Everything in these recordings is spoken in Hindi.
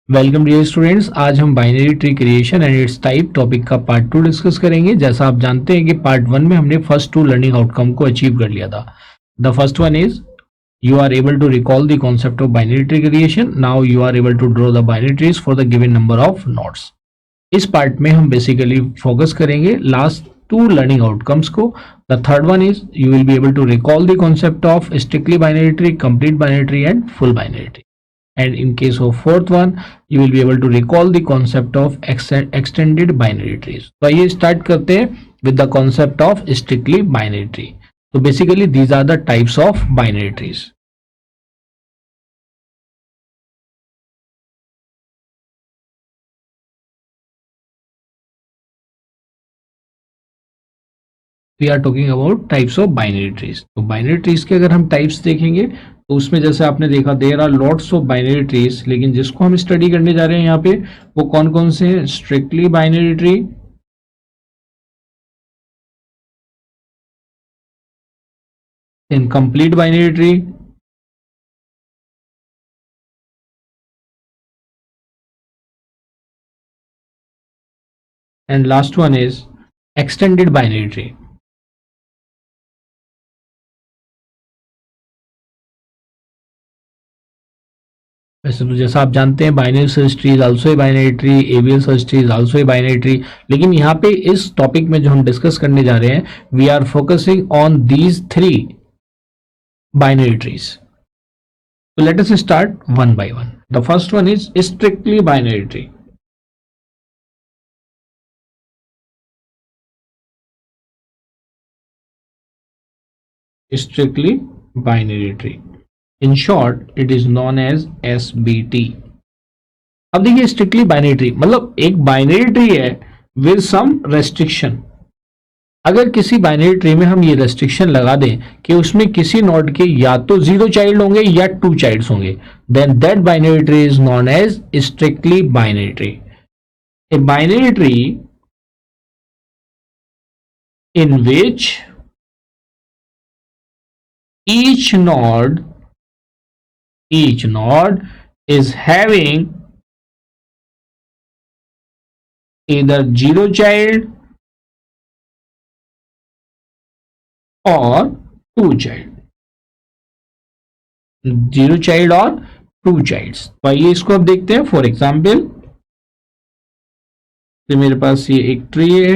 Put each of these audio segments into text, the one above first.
Welcome dear students. आज हम binary tree creation and its type topic का पार्ट 2 डिस्कस करेंगे। जैसा आप जानते हैं कि पार्ट 1 में हमने फर्स्ट 2 लर्निंग आउटकम को अचीव कर लिया था। The first one is you are able to recall the concept of binary tree creation. Now you are able to draw the binary trees for the given number of nodes. इस पार्ट में हम बेसिकली फोकस करेंगे लास्ट 2 लर्निंग आउटकम्स को। The third one is you will be able to recall the concept of strictly binary tree, complete binary tree and full binary tree. And in case of fourth one, you will be able to recall the concept of extended binary trees. तो आइए स्टार्ट करते हैं with the concept of strictly binary tree. So basically these are the types of binary trees. We are talking about types of binary trees. तो binary trees के अगर हम types देखेंगे तो उसमें जैसे आपने देखा there are lots of binary trees, लेकिन जिसको हम स्टडी करने जा रहे हैं यहाँ पे वो कौन कौन से हैं? Strictly binary tree, then complete binary tree, and last one is extended binary tree. वैसे तो जैसा आप जानते हैं binary search tree is also a binary tree, AVL search tree is also a binary tree, लेकिन यहाँ पे इस टॉपिक में जो हम डिस्कस करने जा रहे हैं we are focusing on these 3 binary trees. So let us start one by one. The first one is strictly binary tree. Strictly binary tree. In short, it is known as SBT. अब देखिए स्ट्रिक्टली बाइनरी ट्री मतलब एक बाइनरी ट्री है विद सम रेस्ट्रिक्शन. अगर किसी बाइनरी ट्री में हम ये रेस्ट्रिक्शन लगा दें कि उसमें किसी नोड के या तो 0 चाइल्ड होंगे या 2 चाइल्ड्स होंगे, then that binary tree is known as strictly binary tree. A binary tree in which each node is having either 0 child or 2 child. 0 child और 2 childs. तो आइए इसको अब देखते हैं. फॉर एग्जाम्पल तो मेरे पास ये एक ट्री है.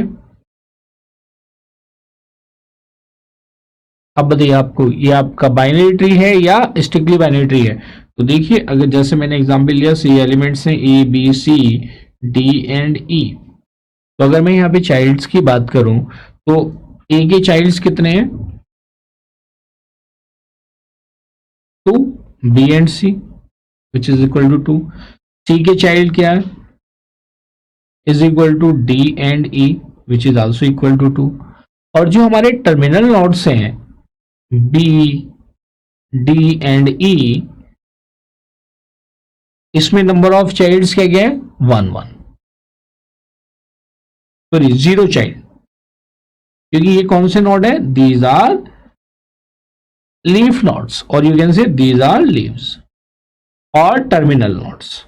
अब बताइए आपको ये आपका बाइनरी ट्री है या स्ट्रिक्टली बाइनरी ट्री है. तो देखिए अगर जैसे मैंने एग्जांपल लिया सी एलिमेंट्स हैं A B C D and E. तो अगर मैं यहाँ पे चाइल्ड्स की बात करूं तो ए के चाइल्ड्स कितने हैं? 2, B and C which is equal to 2. C के चाइल्ड क्या है? Is equal to D and E which is also equal to 2. और जो हमारे टर्मिनल नोड्स हैं B, D एंड E, इसमें नंबर ऑफ चाइल्ड्स क्या क्या है? 1 1. सॉरी 0 चाइल्ड, क्योंकि ये कौन से नोड है? दीज आर लीफ नोड्स और you can say these are leaves और टर्मिनल नोड्स.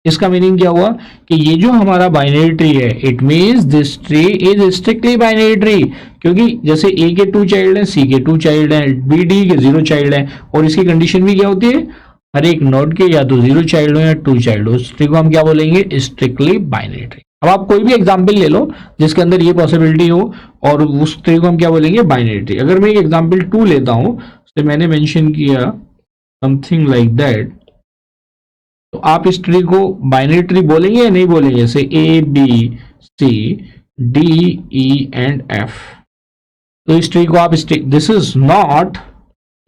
इसका मीनिंग क्या हुआ कि ये जो हमारा बाइनरी ट्री है it means this tree is strictly binary tree, क्योंकि जैसे ए के 2 चाइल्ड हैं, सी के 2 चाइल्ड हैं, बी डी के 0 चाइल्ड हैं, और इसकी कंडीशन भी क्या होती है? हर एक नोड के या तो 0 चाइल्ड हो या 2 चाइल्ड हो. उस ट्री को हम क्या बोलेंगे? Strictly binary tree. अब आप कोई भी एग्जाम्पल ले लो जिसके अंदर ये पॉसिबिलिटी हो और उस ट्री को हम क्या बोलेंगे? Binary tree. अगर मैं एक एग्जाम्पल 2 लेता हूं तो मैंने मेंशन किया समथिंग लाइक दैट, तो आप इस ट्री को बाइनरी ट्री बोलेंगे या नहीं बोलेंगे? जैसे A B C D E and F. तो इस ट्री को आप this is not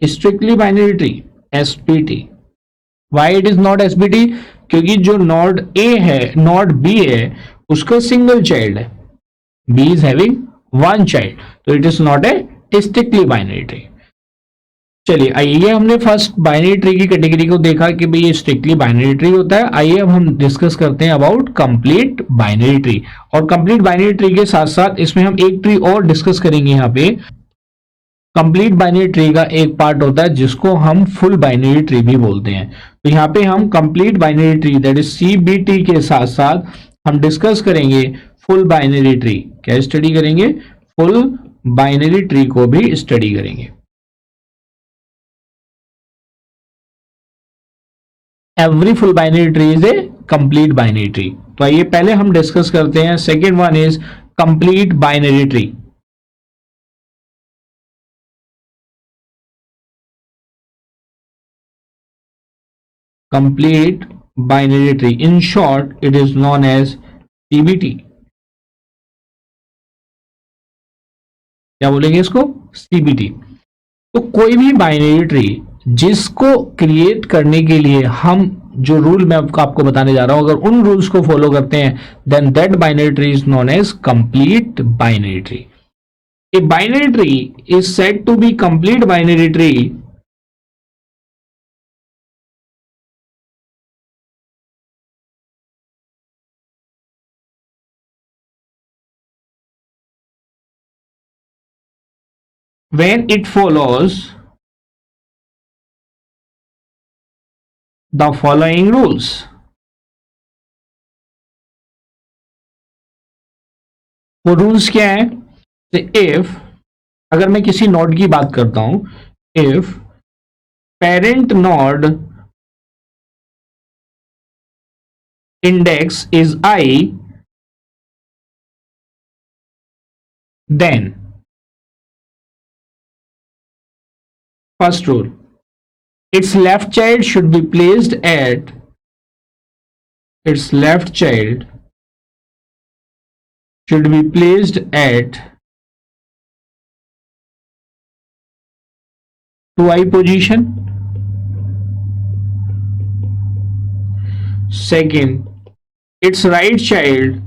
strictly binary tree, SPT. Why it is not SPT? क्योंकि जो नोड ए है, नोड बी है, उसका सिंगल चाइल्ड है. बी इज हैविंग 1 चाइल्ड, तो it is not a strictly binary tree. चलिए आइए हमने फर्स्ट बाइनरी ट्री की कैटेगरी को देखा कि भाई ये स्ट्रिक्टली बाइनरी ट्री होता है. आइए अब हम डिस्कस करते हैं अबाउट कंप्लीट बाइनरी ट्री. और कंप्लीट बाइनरी ट्री के साथ साथ इसमें हम एक ट्री और डिस्कस करेंगे यहाँ पे कंप्लीट बाइनरी ट्री का एक पार्ट होता है जिसको हम फुल बाइनरी ट्री भी बोलते हैं। तो यहाँ पे हम complete binary tree that is CBT के साथ साथ हम डिस्कस करेंगे फुल बाइनरी ट्री। क्या स्टडी करेंगे? फुल बाइनरी ट्री को भी स्टडी करेंगे। Every full binary tree is a complete binary tree. तो आइए पहले हम डिस्कस करते हैं। Second one is complete binary tree. Complete binary tree. In short, it is known as CBT. क्या बोलेंगे इसको? CBT। तो कोई भी बाइनरी ट्री जिसको क्रिएट करने के लिए हम जो रूल मैं आपको बताने जा रहा हूं, अगर उन रूल्स को फॉलो करते हैं, then that binary tree is known as complete binary tree. A binary tree is said to be complete binary tree when it follows the following rules। वो रूल्स क्या है? इफ अगर मैं किसी नोड की बात करता हूं, if parent node index is i, then first rule, its left child should be placed at its left child should be placed at 2i position। Second, its right child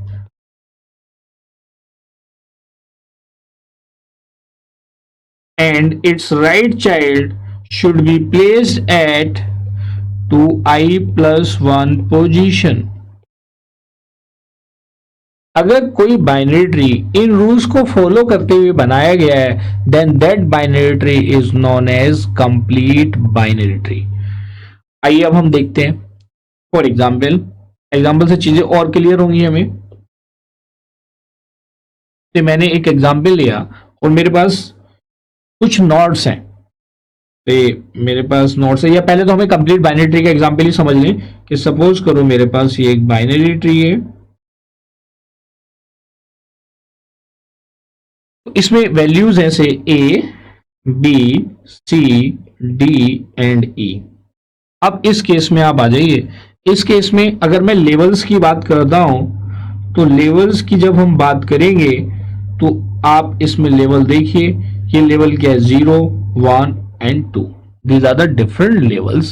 and its right child should be placed at 2i plus 1 position। अगर कोई बाइनरी ट्री इन रूल्स को फॉलो करते हुए बनाया गया है, then that binary tree is known as complete binary tree. आइए अब हम देखते हैं फॉर एग्जाम्पल से चीजें और क्लियर होंगी हमें। तो मैंने एक एग्जाम्पल लिया और मेरे पास कुछ नोड्स हैं। तो मेरे पास नोड्स है, या पहले तो हमें कंप्लीट बाइनरी ट्री का एग्जांपल ही समझ लें कि सपोज करो मेरे पास ये एक बाइनरी ट्री है। तो इसमें वैल्यूज हैं से ए, बी, सी, डी एंड ई। अब इस केस में आप आ जाइए। इस केस में अगर मैं लेवल्स की बात करता हूं, तो लेवल्स की जब हम बात करेंगे तो आप इसमें लेवल देखिए। ये लेवल क्या है? 0, 1 and 2। These are the different levels.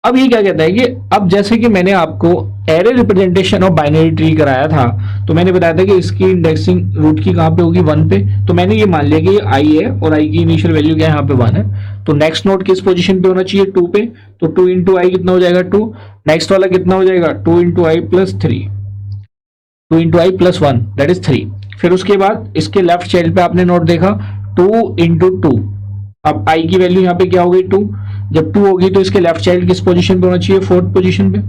अब ये क्या कहता है कि अब जैसे कि मैंने आपको array representation of binary tree कराया था, तो मैंने बताया था कि इसकी इंडेक्सिंग रूट की कहां पे होगी? 1 पे। तो मैंने ये मान लिया कि ये आई है और आई की इनिशियल वैल्यू क्या है? यहाँ पे 1 है। तो नेक्स्ट नोड किस पोजीशन पे होना चाहिए? 2 पे। तो 2 इंटू आई कितना हो जाएगा? 2। नेक्स्ट वाला कितना हो जाएगा? 2 into I plus 3, 2 into I plus 1 that is 3। फिर उसके बाद इसके लेफ्ट चाइल्ड पे आपने नोट देखा 2 इंटू 2। अब आई की वैल्यू यहाँ पे क्या हो गई? 2। जब 2 होगी तो इसके लेफ्ट चाइल्ड किस पोजीशन पे होना चाहिए? 4th पोजीशन पे।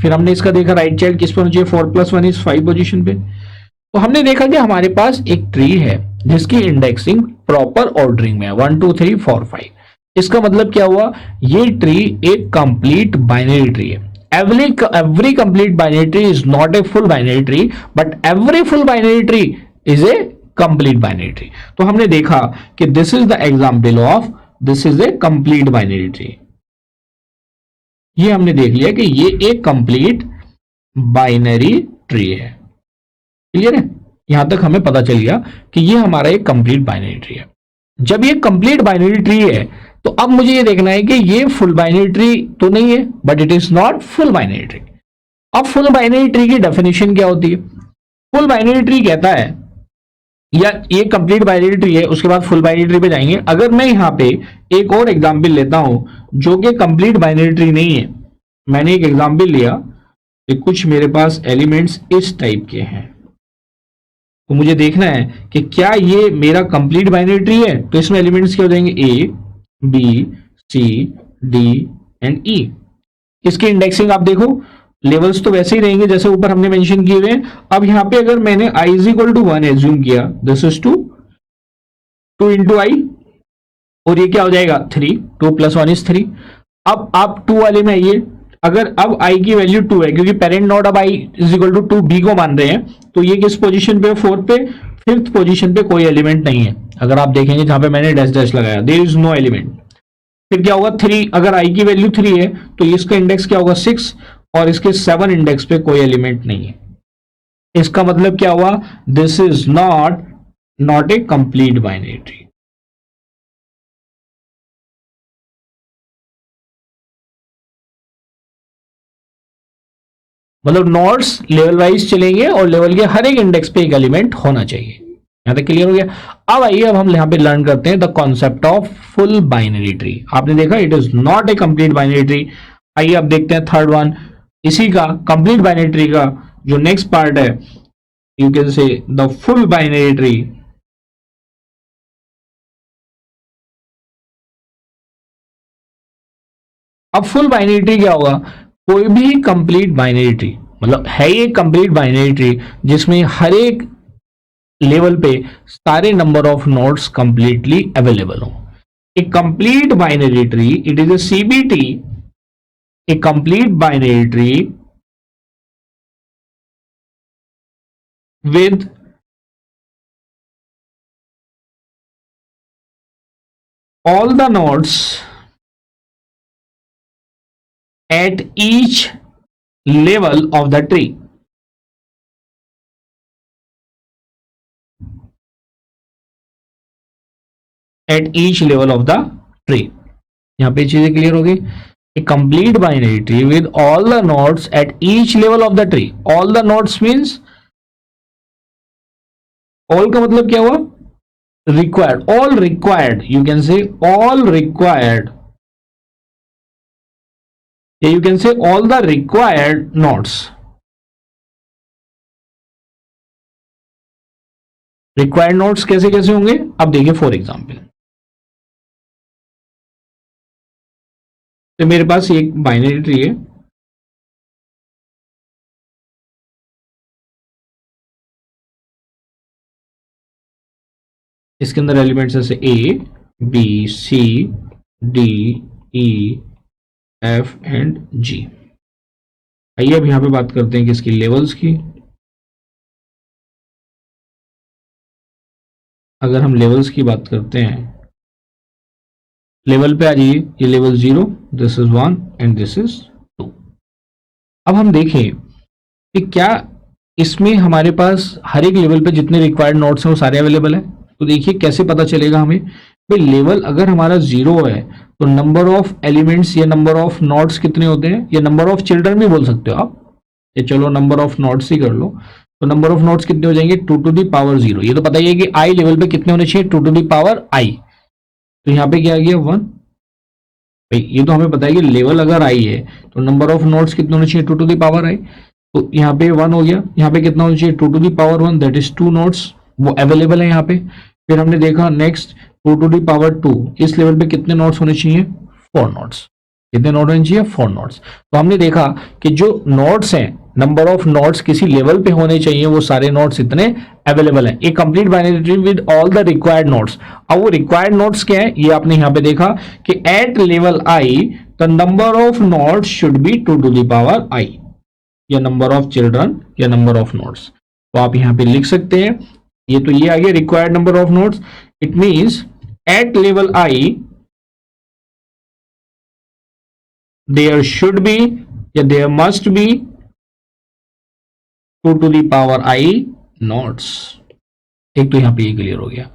फिर हमने इसका देखा राइट चाइल्ड किस पे होना चाहिए? 4 प्लस 1 इज 5 पोजीशन पे। तो हमने देखा कि हमारे पास एक ट्री है जिसकी इंडेक्सिंग प्रॉपर ऑर्डरिंग में है 1 2 3 4 5। इसका मतलब क्या हुआ? ये ट्री एक कंप्लीट बाइनरी ट्री है। every complete binary tree is not a full binary tree, but every full binary tree is a complete binary tree। तो हमने देखा कि this is the example of this is a complete binary tree। ये हमने देख लिया कि ये एक कंप्लीट बाइनरी ट्री है। क्लियर है? यहां तक हमें पता चल गया कि ये हमारा एक कंप्लीट बाइनरी ट्री है। जब ये कंप्लीट बाइनरी ट्री है तो अब मुझे ये देखना है कि ये फुल बाइनरी ट्री तो नहीं है, but it is not full binary tree. अब फुल बाइनरी ट्री की डेफिनेशन क्या होती है? फुल बाइनरी ट्री कहता है, या ये कंप्लीट बाइनरी ट्री है, उसके बाद फुल बाइनरी ट्री पे जाएंगे। अगर मैं यहां पे एक और एग्जांपल लेता हूं जो कि कंप्लीट बाइनरी ट्री नहीं है, मैंने एक एग्जांपल लिया कि कुछ मेरे पास एलिमेंट्स इस टाइप के हैं, तो मुझे देखना है कि क्या ये मेरा कंप्लीट बाइनरी ट्री है, तो इसमें एलिमेंट्स क्या हो जाएंगे, A B C D and E. इसकी इंडेक्सिंग आप देखो, लेवल्स तो वैसे ही रहेंगे जैसे ऊपर हमने मेंशन किए हुए हैं। अब यहां पे अगर मैंने i is equal to 1 assume किया, दिस इज 2 इंटू आई, और ये क्या हो जाएगा 3, 2 प्लस 1 इज 3। अब आप 2 वाले में आइए, अगर अब i की वैल्यू 2 है, क्योंकि पेरेंट नोड अब i is equal to 2 b को मान रहे हैं, तो ये किस पोजीशन पे, 4 पे, 5th पोजीशन पे कोई एलिमेंट नहीं है। अगर आप देखेंगे जहां पे मैंने डैश डैश लगाया, देयर इज नो एलिमेंट। फिर क्या होगा 3, अगर i की वैल्यू 3 है तो इसका इंडेक्स क्या होगा 6, और इसके 7 इंडेक्स पे कोई एलिमेंट नहीं है। इसका मतलब क्या हुआ, this is not A complete binary tree. मतलब नोड्स लेवल वाइज चलेंगे और लेवल के हर एक इंडेक्स पे एक एलिमेंट होना चाहिए। यहां तक क्लियर हो गया। अब आइए, अब हम यहां पे लर्न करते हैं the concept of full binary tree. आपने देखा it is not A complete binary tree. आइए अब देखते हैं थर्ड वन, इसी का कंप्लीट बाइनरी ट्री का जो नेक्स्ट पार्ट है, यू कैन से द फुल बाइनरी ट्री। अब फुल बाइनरी ट्री क्या होगा, कोई भी कंप्लीट बाइनरी ट्री, मतलब है ये कंप्लीट बाइनरी ट्री जिसमें हर एक लेवल पे सारे number of nodes completely available हो। A complete binary tree, it is a CBT, a complete binary tree with all the nodes at each level of the tree. At each level of the tree. यहां पे चीजें क्लियर होगी। A complete binary tree with all the nodes at each level of the tree. All the nodes means, all का मतलब क्या हुआ, required, all required, you can say all required, you can say all the required nodes. Required nodes कैसे कैसे होंगे, अब देखिए फॉर एग्जांपल, तो मेरे पास एक बाइनरी ट्री है, इसके अंदर एलिमेंट्स जैसे A B C D E F and G. आइए अब यहां पे बात करते हैं किसकी, लेवल्स की। अगर हम लेवल्स की बात करते हैं, लेवल पे आ जाइए, ये level 0, this is 1 and this is 2। अब हम देखें कि क्या इसमें हमारे पास हर एक लेवल पे जितने रिक्वायर्ड नोड्स हैं वो सारे अवेलेबल है। तो देखिए कैसे पता चलेगा हमें, भाई लेवल अगर हमारा 0 है तो नंबर ऑफ एलिमेंट्स या नंबर ऑफ नोड्स कितने होते हैं, या नंबर ऑफ चिल्ड्रन भी बोल सकते हो आप, ये चलो नंबर ऑफ नोड्स ही कर लो, तो नंबर ऑफ नोड्स कितने हो जाएंगे 2 टू दी पावर 0। ये तो पता ही है कि आई लेवल पे कितने होने चाहिए 2 टू दी पावर आई, तो यहाँ पे क्या आ गया 1। भाई ये तो हमें पता है कि लेवल अगर आई है तो नंबर ऑफ नोड्स कितने होने चाहिए 2 टू दी पावर आई, तो यहाँ पे 1 हो गया। यहाँ पे कितना होना चाहिए 2 to the power 1, that is 2 nodes, वो अवेलेबल है यहाँ पे। फिर हमने देखा नेक्स्ट 2 टू दी पावर 2, इस लेवल पे कितने नोड्स होने चाहिए 4 नोड्स। कितने नोड होने चाहिए 4 नोड्स। तो हमने देखा कि जो नोड्स हैं, नंबर ऑफ नोड्स किसी लेवल पे होने चाहिए, वो सारे नोड्स इतने अवेलेबल हैं। एक complete binary tree with all the required nodes. अब वो रिक्वायर्ड नोड्स क्या है, ये आपने यहां पे देखा कि at level I the number of nodes should be 2 to the power I, या नंबर ऑफ चिल्ड्रन या नंबर ऑफ नोड्स। तो आप यहां पे लिख सकते हैं, ये तो ये आ गया required number of nodes. It means at level i there should be या there must be 2 to the power I nodes। एक तो यहां पे ये क्लियर हो गया।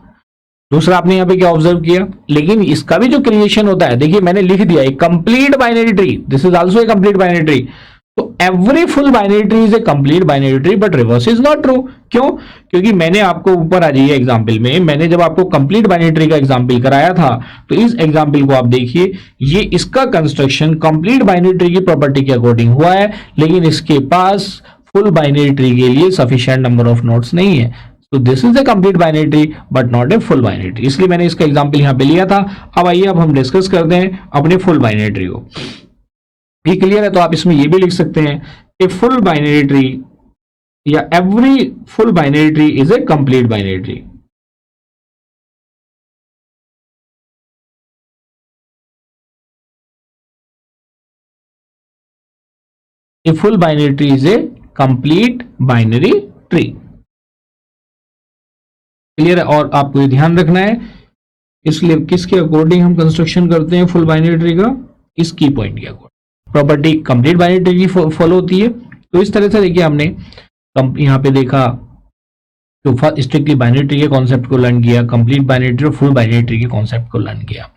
दूसरा आपने यहां पे क्या ऑब्जर्व किया, लेकिन इसका भी जो क्रिएशन होता है, देखिए मैंने लिख दिया complete binary tree, this is also a complete binary tree. तो every full binary tree is a complete binary tree, but reverse is not true. क्यों, क्योंकि मैंने आपको ऊपर आ जाइए एग्जाम्पल में, मैंने जब आपको कंप्लीट बाइनरी ट्री का एग्जाम्पल कराया था, तो इस एग्जाम्पल को आप देखिए, ये इसका कंस्ट्रक्शन कंप्लीट बाइनरी ट्री की प्रॉपर्टी के अकॉर्डिंग हुआ है, लेकिन इसके पास फुल बाइनरी ट्री के लिए सफिशिएंट नंबर ऑफ नोड्स नहीं है। तो this is the complete binary tree but not a full binary tree, इसलिए मैंने इसका एग्जांपल यहाँ पे लिया था। अब आइए अब हम डिस्कस करते हैं अपने फुल बाइनरी ट्री को। ये क्लियर है? तो आप इसमें ये भी लिख सकते हैं कि फुल बाइनरी ट्री या every full binary tree is a complete binary tree. A full binary tree is a complete binary tree। Clear है? और आपको ये ध्यान रखना है, इसलिए किसके अकॉर्डिंग हम कंस्ट्रक्शन करते हैं फुल बाइनरी ट्री का, इस की पॉइंट के according property complete binary tree की फॉलो होती है। तो इस तरह से देखिए हमने यहाँ पे देखा तो स्ट्रिक्टली बाइनरी ट्री के कॉन्सेप्ट को लर्न किया, कंप्लीट बाइनरी ट्री और फुल बाइनरी ट्री के कॉन्सेप्ट को लर्न किया।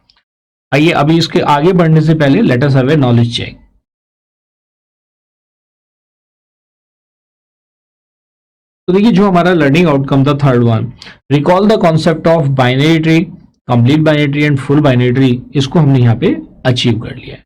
आइए अभी इसके आगे बढ़ने से पहले let us have a knowledge check. तो देखिए जो हमारा लर्निंग आउटकम था third one, recall the concept of binary tree, complete binary tree and full binary tree, इसको हमने यहाँ पे अचीव कर लिया है।